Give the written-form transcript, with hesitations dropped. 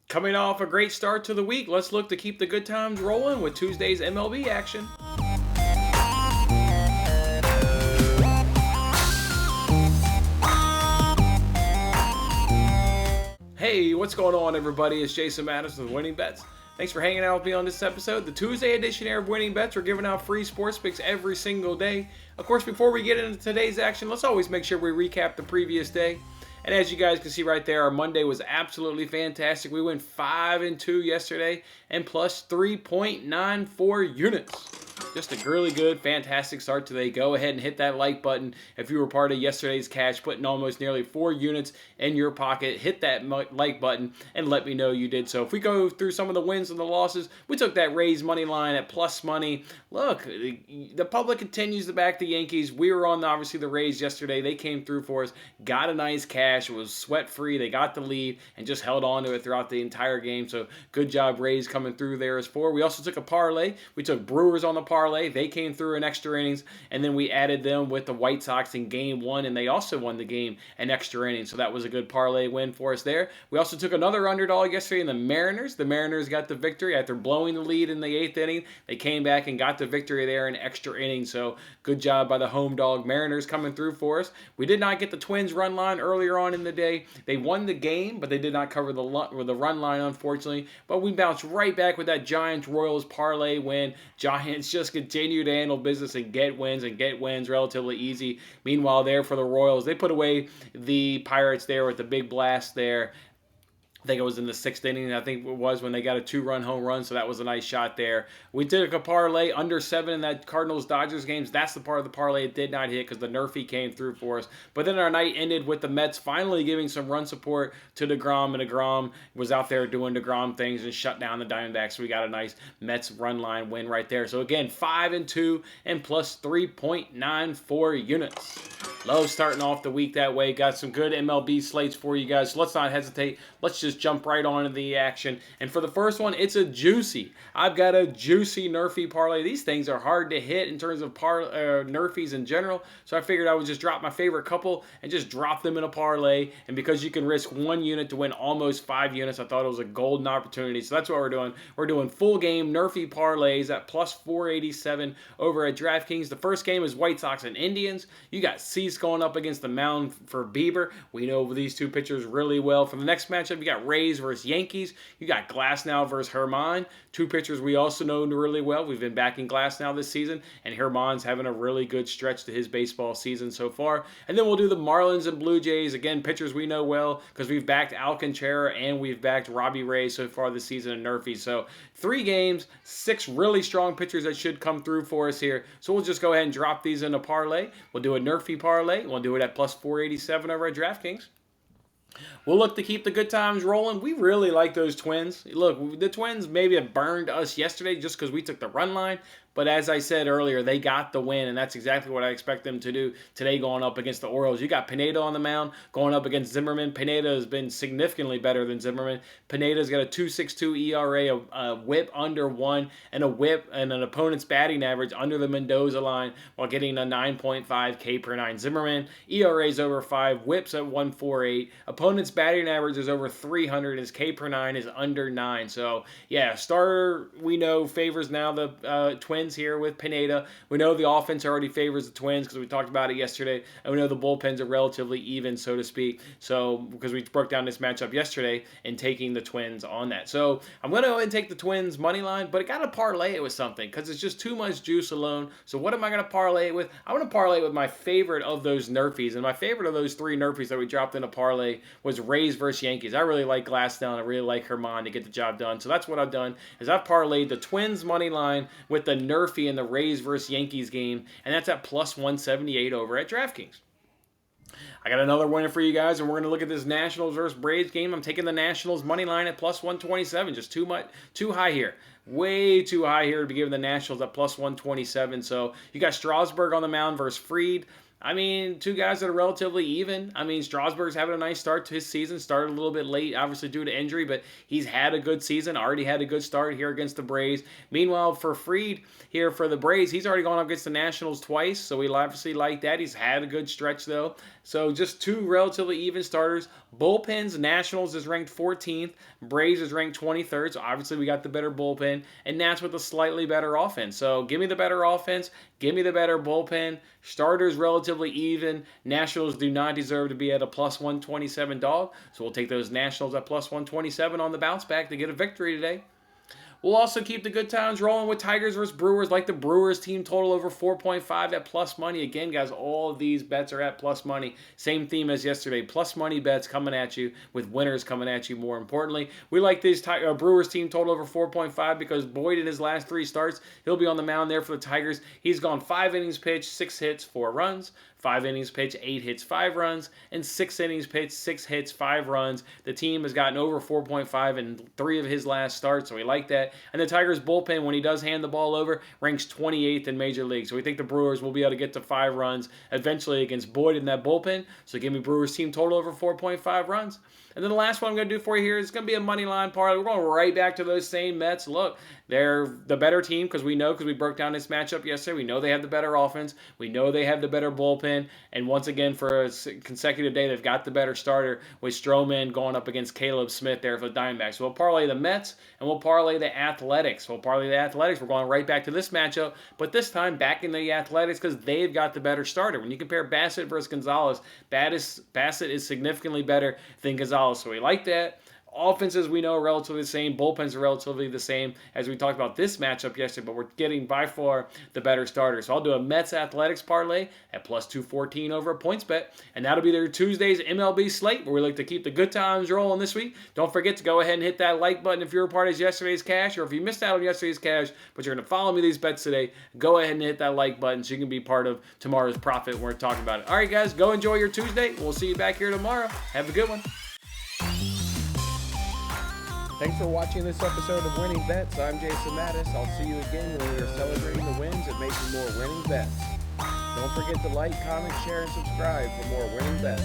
Coming off a great start to the week, let's look to keep the good times rolling with Tuesday's MLB action. Hey, what's going on, everybody? It's Jason Madison with Winning Bets. Thanks for hanging out with me on this episode. The Tuesday edition here of Winning Bets, we're giving out free sports picks every single day. Of course, before we get into today's action, let's always make sure we recap the previous day. And as you guys can see right there, our Monday was absolutely fantastic. We went 5-2 yesterday and plus 3.94 units. Just a really good, fantastic start today. Go ahead and hit that like button if you were part of yesterday's cash, putting almost nearly 4 units in your pocket. Hit that like button and let me know you did so. If we go through some of the wins and the losses, we took that Rays money line at plus money. Look, the public continues to back the Yankees. We were on, obviously, the Rays yesterday. They came through for us, got a nice cash. It was sweat-free. They got the lead and just held on to it throughout the entire game. So good job, Rays, coming through there as 4. We also took a parlay. We took Brewers on the parlay. They came through in extra innings, and then we added them with the White Sox in game 1, and they also won the game in extra innings. So that was a good parlay win for us there. We also took another underdog yesterday in the Mariners. The Mariners got the victory after blowing the lead in the 8th inning. They came back and got the victory there in extra innings. So good job by the home dog Mariners coming through for us. We did not get the Twins run line earlier on in the day. They won the game, but they did not cover the run line, unfortunately. But we bounced right back with that Giants-Royals parlay win. Giants just continue to handle business and get wins relatively easy. Meanwhile, there for the Royals, they put away the Pirates there with the big blast there. I think it was in the 6th inning, I think it was, when they got a 2-run home run, so that was a nice shot there. We took a parlay under 7 in that Cardinals-Dodgers games. That's the part of the parlay it did not hit because the NRFI came through for us. But then our night ended with the Mets finally giving some run support to DeGrom, and DeGrom was out there doing DeGrom things and shut down the Diamondbacks, so we got a nice Mets run line win right there. So again, 5-2 and plus 3.94 units. Love starting off the week that way. Got some good MLB slates for you guys. So let's not hesitate. Let's just jump right on to the action. And for the first one, it's a juicy. I've got a juicy NRFI parlay. These things are hard to hit in terms of NRFIs in general. So I figured I would just drop my favorite couple and just drop them in a parlay. And because you can risk 1 unit to win almost 5 units, I thought it was a golden opportunity. So that's what we're doing. We're doing full game NRFI parlays at plus 487 over at DraftKings. The first game is White Sox and Indians. You got Cease going up against the mound for Bieber. We know these two pitchers really well. For the next matchup, you got Rays versus Yankees. You got Glasnow versus Herman. 2 pitchers we also know really well. We've been backing Glasnow this season, and Herman's having a really good stretch to his baseball season so far. And then we'll do the Marlins and Blue Jays. Again, pitchers we know well because we've backed Alcantara and we've backed Robbie Ray so far this season in NRFI. So 3 games, 6 really strong pitchers that should come through for us here. So we'll just go ahead and drop these in a parlay. We'll do a NRFI parlay. We'll do it at plus 487 over at DraftKings. We'll look to keep the good times rolling. We really like those Twins. Look, the Twins maybe have burned us yesterday just because we took the run line. But as I said earlier, they got the win, and that's exactly what I expect them to do today going up against the Orioles. You got Pineda on the mound going up against Zimmerman. Pineda has been significantly better than Zimmerman. Pineda's got a 2.62 ERA, a whip under 1, and a whip and an opponent's batting average under the Mendoza line while getting a 9.5 K per 9. Zimmerman, ERA's over 5, whips at 1.48. Opponent's batting average is over 300. His K per 9 is under 9. So, yeah, starter we know favors now the Twins here with Pineda. We know the offense already favors the Twins because we talked about it yesterday, and we know the bullpens are relatively even, so to speak. So because we broke down this matchup yesterday and taking the Twins on that. So I'm going to go ahead and take the Twins money line, but I got to parlay it with something because it's just too much juice alone. So what am I going to parlay it with? I'm going to parlay it with my favorite of those NRFIs, and my favorite of those 3 NRFIs that we dropped in a parlay was Rays versus Yankees. I really like Glasnow. I really like Herman to get the job done. So that's what I've done is I've parlayed the Twins money line with the NRFI in the Rays versus Yankees game, and that's at plus 178 over at DraftKings. I got another winner for you guys, and we're going to look at this Nationals versus Braves game. I'm taking the Nationals money line at plus 127. Just too high here. Way too high here to be giving the Nationals at plus 127. So you got Strasburg on the mound versus Fried. I mean, 2 guys that are relatively even. I mean, Strasburg's having a nice start to his season. Started a little bit late, obviously due to injury, but he's had a good season. Already had a good start here against the Braves. Meanwhile, for Fried here for the Braves, he's already gone up against the Nationals twice, so we obviously like that. He's had a good stretch, though. So just two relatively even starters. Bullpens, Nationals is ranked 14th. Braves is ranked 23rd. So obviously we got the better bullpen. And that's with a slightly better offense. So give me the better offense. Give me the better bullpen. Starters relatively even. Nationals do not deserve to be at a plus 127 dog. So we'll take those Nationals at plus 127 on the bounce back to get a victory today. We'll also keep the good times rolling with Tigers versus Brewers. Like the Brewers team total over 4.5 at plus money. Again, guys, all of these bets are at plus money. Same theme as yesterday. Plus money bets coming at you with winners coming at you more importantly. We like this Brewers team total over 4.5 because Boyd in his last 3 starts, he'll be on the mound there for the Tigers. He's gone 5 innings pitched, 6 hits, 4 runs. 5 innings pitched, 8 hits, 5 runs, and 6 innings pitched, 6 hits, 5 runs. The team has gotten over 4.5 in 3 of his last starts, so we like that. And the Tigers' bullpen, when he does hand the ball over, ranks 28th in Major League. So we think the Brewers will be able to get to 5 runs eventually against Boyd in that bullpen. So give me Brewers team total over 4.5 runs. And then the last one I'm going to do for you here is going to be a Moneyline Parlay. We're going right back to those same Mets. Look, they're the better team because we broke down this matchup yesterday. We know they have the better offense. We know they have the better bullpen. And once again, for a consecutive day, they've got the better starter with Stroman going up against Caleb Smith there for the Diamondbacks. So we'll parlay the Mets and we'll parlay the Athletics. We're going right back to this matchup, but this time back in the Athletics because they've got the better starter. When you compare Bassett versus Gonzalez, Bassett is significantly better than Gonzalez. So we like that. Offenses we know are relatively the same. Bullpens are relatively the same as we talked about this matchup yesterday, but we're getting by far the better starter. So I'll do a Mets Athletics parlay at plus 214 over a points bet. And that'll be their Tuesday's MLB slate where we like to keep the good times rolling this week. Don't forget to go ahead and hit that like button if you're a part of yesterday's cash, or if you missed out on yesterday's cash, but you're going to follow me these bets today, go ahead and hit that like button so you can be part of tomorrow's profit when we're talking about it. All right, guys, go enjoy your Tuesday. We'll see you back here tomorrow. Have a good one. Thanks for watching this episode of Winning Bets. I'm Jason Mattis. I'll see you again when we are celebrating the wins and making more winning bets. Don't forget to like, comment, share, and subscribe for more winning bets.